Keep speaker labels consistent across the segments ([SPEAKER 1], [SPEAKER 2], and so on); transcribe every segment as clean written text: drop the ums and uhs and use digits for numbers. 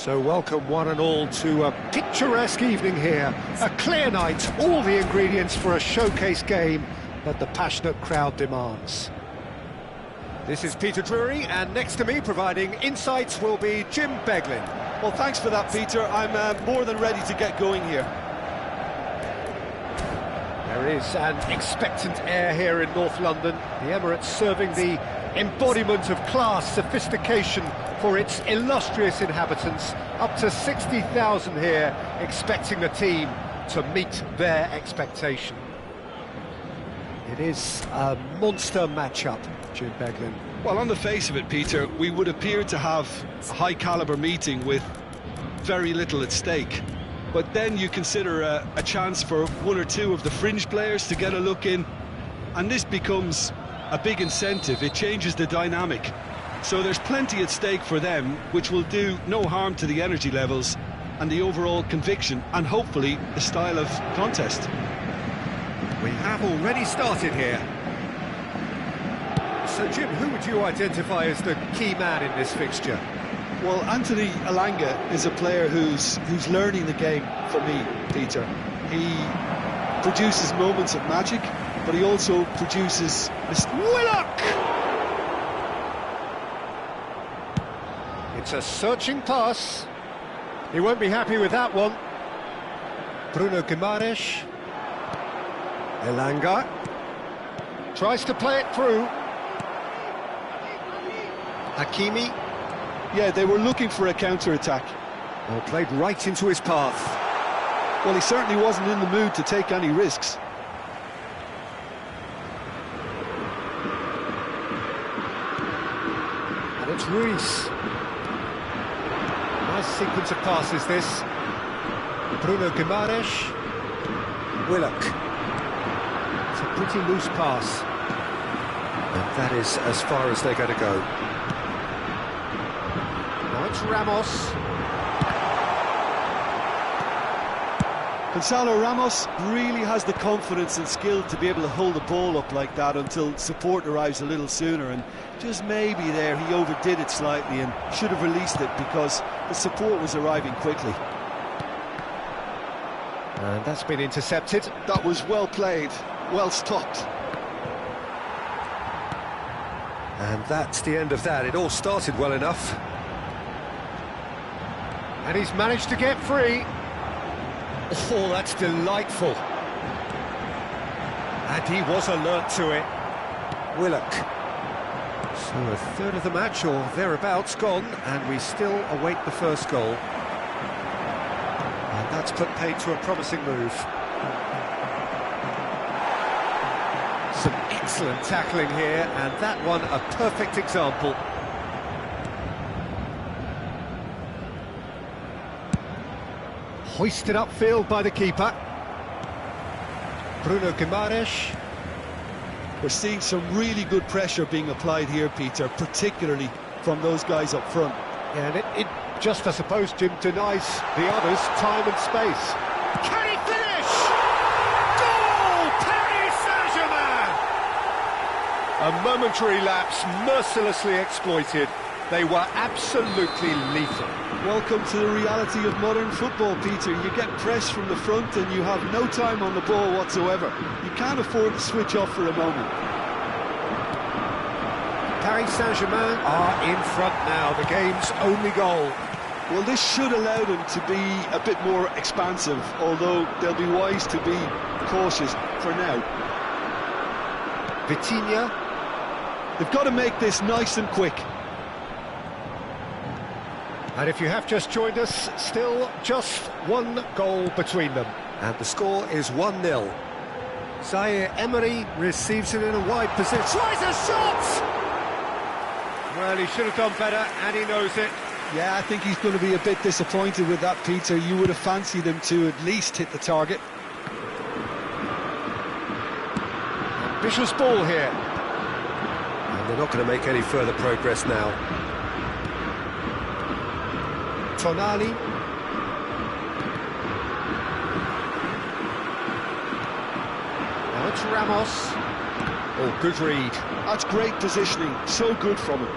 [SPEAKER 1] So welcome one and all to a picturesque evening here. A clear night, all the ingredients for a showcase game that the passionate crowd demands. This is Peter Drury, and next to me providing insights will be Jim Beglin.
[SPEAKER 2] Well, thanks for that, Peter. I'm more than ready to get going here.
[SPEAKER 1] There is an expectant air here in North London. The Emirates serving the embodiment of class, sophistication for its illustrious inhabitants. Up to 60,000 here, expecting the team to meet their expectation. It is a monster matchup, Jim Beglin.
[SPEAKER 2] Well, on the face of it, Peter, we would appear to have a high-caliber meeting with very little at stake. But then you consider a chance for one or two of the fringe players to get a look in, and this becomes a big incentive. It changes the dynamic. So there's plenty at stake for them, which will do no harm to the energy levels and the overall conviction, and hopefully the style of contest.
[SPEAKER 1] We have already started here. So, Jim, who would you identify as the key man in this fixture?
[SPEAKER 2] Well, Anthony Elanga is a player who's learning the game for me, Peter. He produces moments of magic, but he also produces...
[SPEAKER 1] Willock! It's a searching pass. He won't be happy with that one. Bruno Guimaraes. Elanga tries to play it through. Hakimi.
[SPEAKER 2] Yeah, they were looking for a counter-attack.
[SPEAKER 1] Well, played right into his path.
[SPEAKER 2] Well, he certainly wasn't in the mood to take any risks.
[SPEAKER 1] And it's Ruiz. Nice sequence of passes, this. Bruno Guimaraes. Willock. It's a pretty loose pass. And that is as far as they're going to go. Now it's Ramos.
[SPEAKER 2] Gonzalo Ramos really has the confidence and skill to be able to hold the ball up like that until support arrives a little sooner, and just maybe there he overdid it slightly and should have released it because the support was arriving quickly.
[SPEAKER 1] And that's been intercepted.
[SPEAKER 2] That was well played, well stopped.
[SPEAKER 1] And that's the end of that. It all started well enough. And he's managed to get free. Oh, that's delightful. And he was alert to it. Willock. So a third of the match, or thereabouts, gone, and we still await the first goal. And that's put paid to a promising move. Some excellent tackling here, and that one a perfect example. Hoisted upfield by the keeper. Bruno Guimaraes.
[SPEAKER 2] We're seeing some really good pressure being applied here, Peter, particularly from those guys up front.
[SPEAKER 1] Yeah, and it just, I suppose, Jim, denies the others time and space. Can he finish? Goal! Paris Saint-Germain! A momentary lapse, mercilessly exploited. They were absolutely lethal.
[SPEAKER 2] Welcome to the reality of modern football, Peter. You get press from the front and you have no time on the ball whatsoever. You can't afford to switch off for a moment.
[SPEAKER 1] Paris Saint-Germain are in front now, the game's only goal.
[SPEAKER 2] Well, this should allow them to be a bit more expansive, although they'll be wise to be cautious for now.
[SPEAKER 1] Vitinha.
[SPEAKER 2] They've got to make this nice and quick.
[SPEAKER 1] And if you have just joined us, still just one goal between them. And the score is 1-0. Zaire Emery receives it in a wide position. Tries a shot! Well, he should have done better, and he knows it.
[SPEAKER 2] Yeah, I think he's going to be a bit disappointed with that, Peter. You would have fancied him to at least hit the target.
[SPEAKER 1] Ambitious ball here. And they're not going to make any further progress now. Tonali. Now it's Ramos. Oh, good read.
[SPEAKER 2] That's great positioning, so good from him.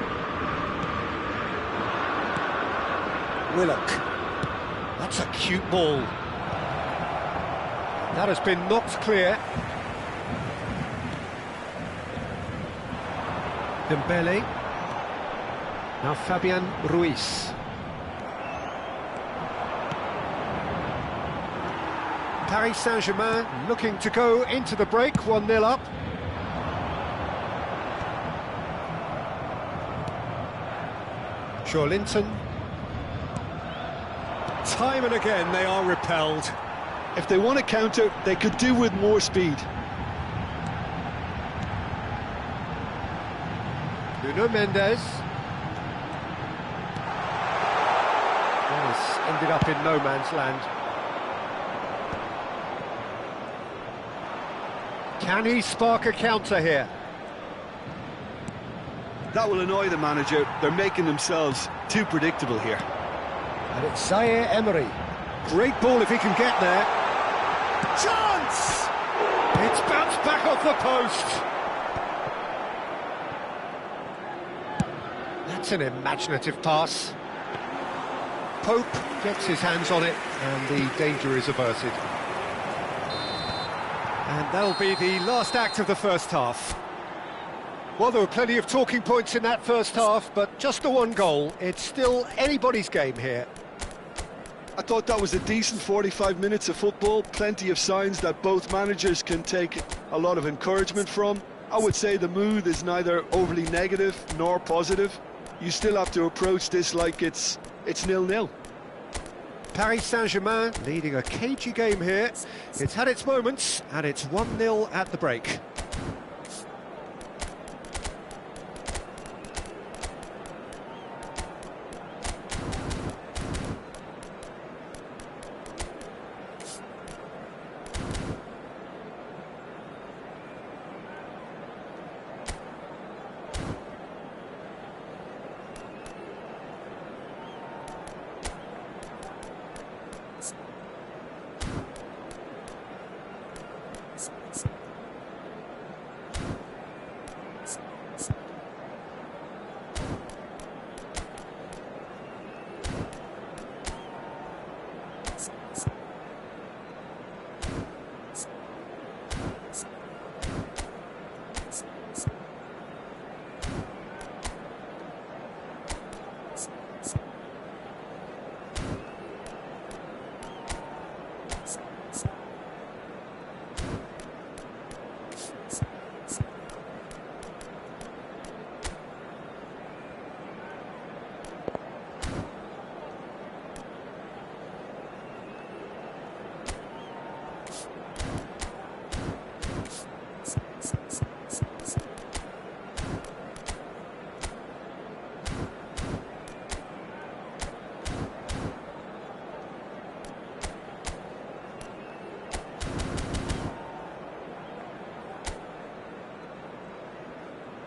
[SPEAKER 1] Willock. That's a cute ball. That has been knocked clear. Dembele. Now Fabian Ruiz. Paris Saint-Germain looking to go into the break, 1-0 up. Linton. Time and again they are repelled.
[SPEAKER 2] If they want to counter, they could do with more speed.
[SPEAKER 1] Nuno Mendes. Yes, ended up in no man's land. Can he spark a counter here?
[SPEAKER 2] That will annoy the manager. They're making themselves too predictable here.
[SPEAKER 1] And it's Zaire Emery. Great ball if he can get there. Chance! It's bounced back off the post. That's an imaginative pass. Pope gets his hands on it, and the danger is averted. And that'll be the last act of the first half. Well, there were plenty of talking points in that first half, but just the one goal. It's still anybody's game here.
[SPEAKER 2] I thought that was a decent 45 minutes of football. Plenty of signs that both managers can take a lot of encouragement from. I would say the mood is neither overly negative nor positive. You still have to approach this like it's 0-0.
[SPEAKER 1] Paris Saint-Germain leading a cagey game here. It's had its moments, and it's 1-0 at the break.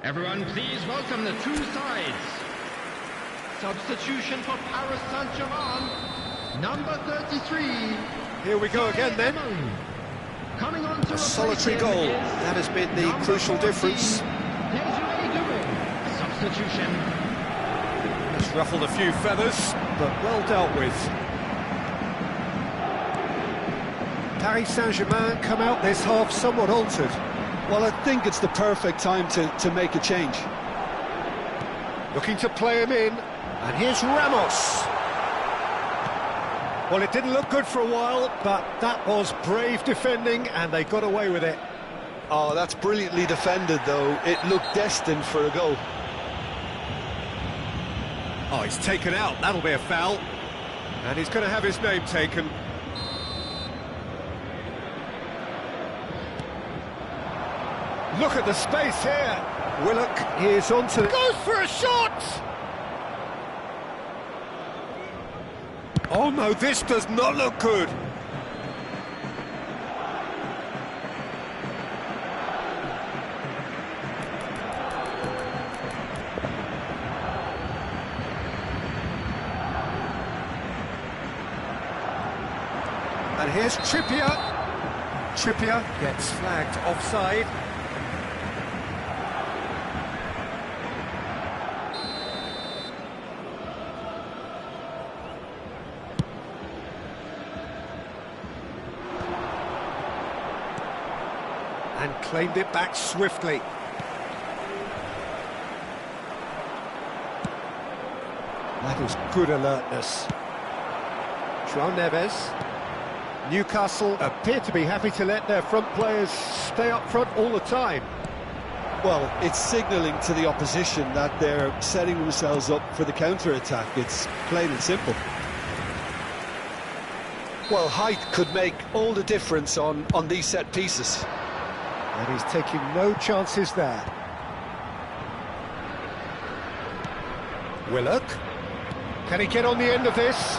[SPEAKER 3] Everyone, please welcome the two sides. Substitution for Paris Saint-Germain, number 33.
[SPEAKER 1] Here we go again then.
[SPEAKER 3] Coming on to
[SPEAKER 1] a solitary goal. That has been the crucial difference.
[SPEAKER 3] Substitution.
[SPEAKER 1] It's ruffled a few feathers, but well dealt with. Paris Saint-Germain come out this half somewhat altered.
[SPEAKER 2] Well, I think it's the perfect time to make a change.
[SPEAKER 1] Looking to play him in, and here's Ramos. Well, it didn't look good for a while, but that was brave defending, and they got away with it.
[SPEAKER 2] Oh, that's brilliantly defended, though. It looked destined for a goal.
[SPEAKER 1] Oh, he's taken out. That'll be a foul. And he's going to have his name taken. Look at the space here. Willock is onto... Goes for a shot! Oh no, this does not look good. And here's Trippier. Trippier gets flagged offside. And claimed it back swiftly. That is good alertness. João Neves. Newcastle appear to be happy to let their front players stay up front all the time.
[SPEAKER 2] Well, it's signalling to the opposition that they're setting themselves up for the counter-attack. It's plain and simple. Well, height could make all the difference on these set pieces.
[SPEAKER 1] And he's taking no chances there. Willock. Can he get on the end of this?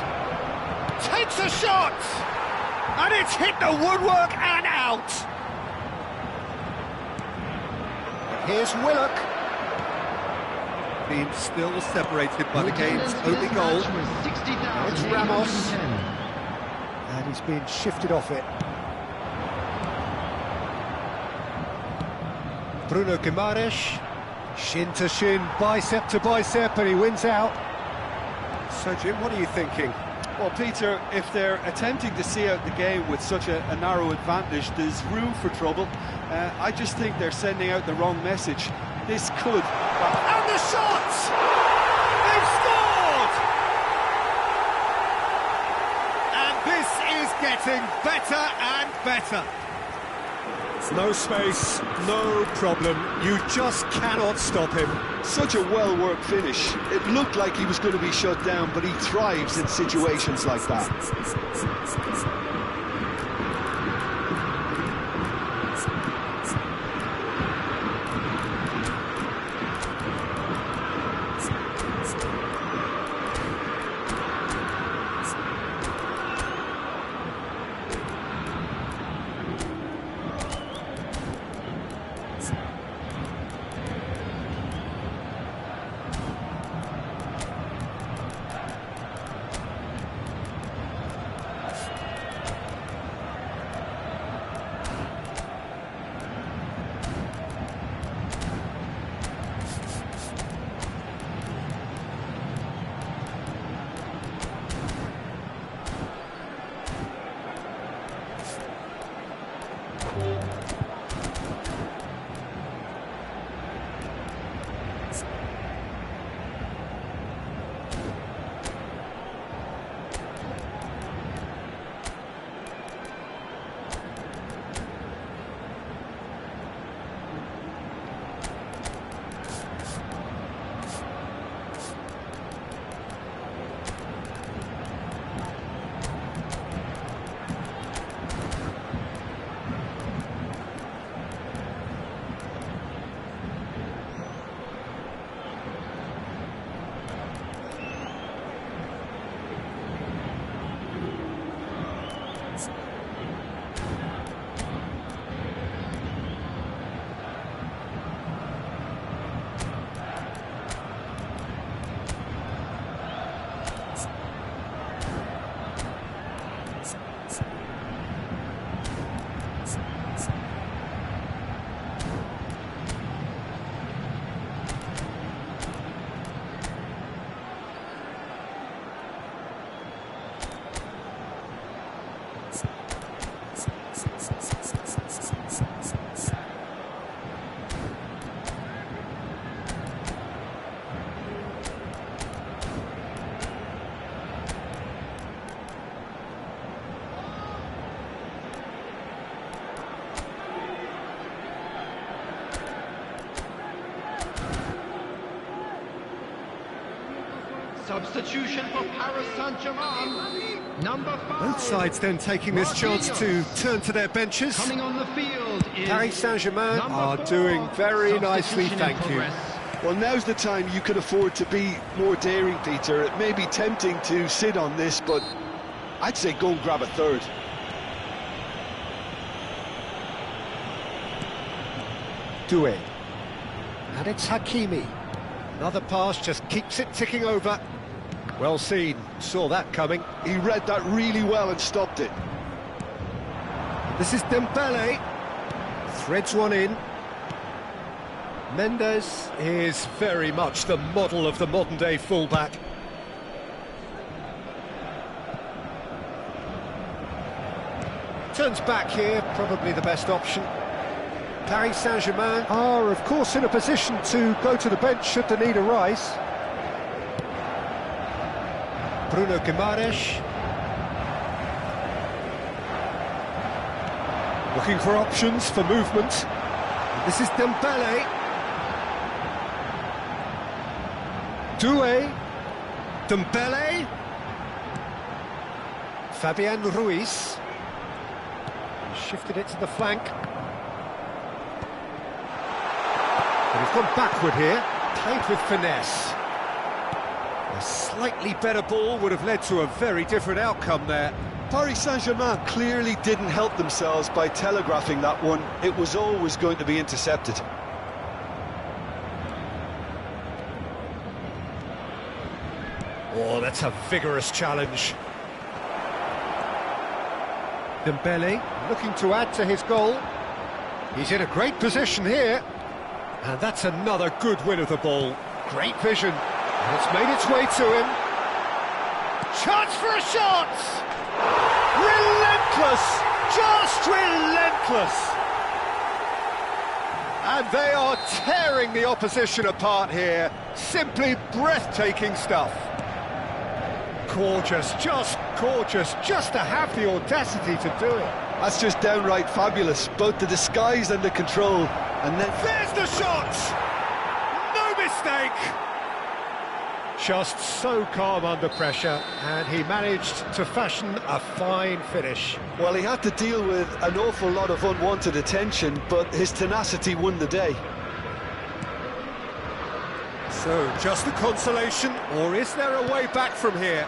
[SPEAKER 1] Takes a shot! And it's hit the woodwork and out! Here's Willock. Being still separated by the game's only goal. Now it's Ramos. And he's being shifted off it. Bruno Guimaraes. Shin to shin, bicep to bicep, and he wins out. So, Jim, what are you thinking?
[SPEAKER 2] Well, Peter, if they're attempting to see out the game with such a narrow advantage, there's room for trouble. I just think they're sending out the wrong message. This could...
[SPEAKER 1] And the shot! They've scored! And this is getting better and better. No space, no problem. You just cannot stop him.
[SPEAKER 2] Such a well-worked finish. It looked like he was going to be shut down, but he thrives in situations like that.
[SPEAKER 3] Substitution for Paris Saint-Germain. Number 5.
[SPEAKER 1] Both sides then taking this chance to turn to their benches.
[SPEAKER 3] Coming on the field is
[SPEAKER 1] Paris Saint-Germain are doing very nicely, thank you.
[SPEAKER 2] Well, now's the time you can afford to be more daring, Peter. It may be tempting to sit on this, but I'd say go and grab a third.
[SPEAKER 1] Doué. And it's Hakimi. Another pass just keeps it ticking over. Well seen, saw that coming.
[SPEAKER 2] He read that really well and stopped it.
[SPEAKER 1] This is Dembele. Threads one in. Mendes is very much the model of the modern-day fullback. Turns back here, probably the best option. Paris Saint-Germain are, of course, in a position to go to the bench should the need arise. Bruno Guimaraes. Looking for options for movement. This is Dembele. Doué. Dembele. Fabian Ruiz. Shifted it to the flank. But he's gone backward here. Played with finesse. A slightly better ball would have led to a very different outcome there.
[SPEAKER 2] Paris Saint-Germain clearly didn't help themselves by telegraphing that one. It was always going to be intercepted.
[SPEAKER 1] Oh, that's a vigorous challenge. Dembele looking to add to his goal. He's in a great position here. And that's another good win of the ball. Great vision. And it's made its way to him. Chance for a shot! Relentless! Just relentless! And they are tearing the opposition apart here. Simply breathtaking stuff. Gorgeous, just to have the audacity to do it.
[SPEAKER 2] That's just downright fabulous, both the disguise and the control. And then
[SPEAKER 1] there's the shot! No mistake! Just so calm under pressure, and he managed to fashion a fine finish.
[SPEAKER 2] Well, he had to deal with an awful lot of unwanted attention, but his tenacity won the day.
[SPEAKER 1] So, just the consolation, or is there a way back from here?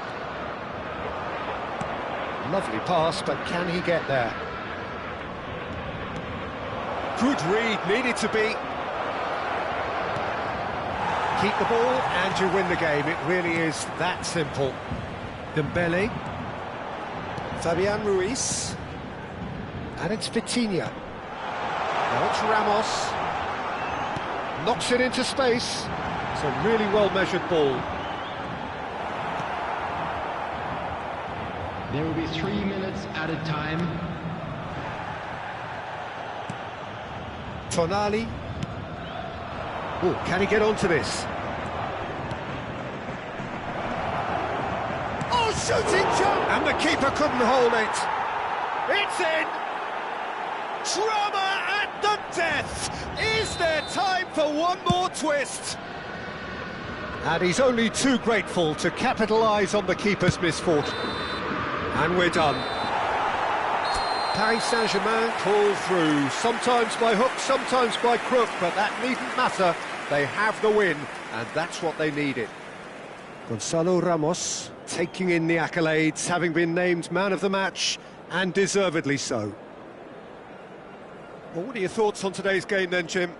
[SPEAKER 1] Lovely pass, but can he get there? Good read, needed to be. Keep the ball and you win the game. It really is that simple. Dembele. Fabian Ruiz. And it's Vitinha. Now it's Ramos. Knocks it into space. It's a really well-measured ball.
[SPEAKER 4] There will be 3 minutes added time.
[SPEAKER 1] Tonali. Oh, can he get onto this? Oh, shooting jump! And the keeper couldn't hold it. It's in! Drama at the death! Is there time for one more twist? And he's only too grateful to capitalise on the keeper's misfortune. And we're done. Paris Saint-Germain pull through, sometimes by hook, sometimes by crook, but that needn't matter. They have the win, and that's what they needed. Gonzalo Ramos taking in the accolades, having been named man of the match, and deservedly so. Well, what are your thoughts on today's game then, Jim?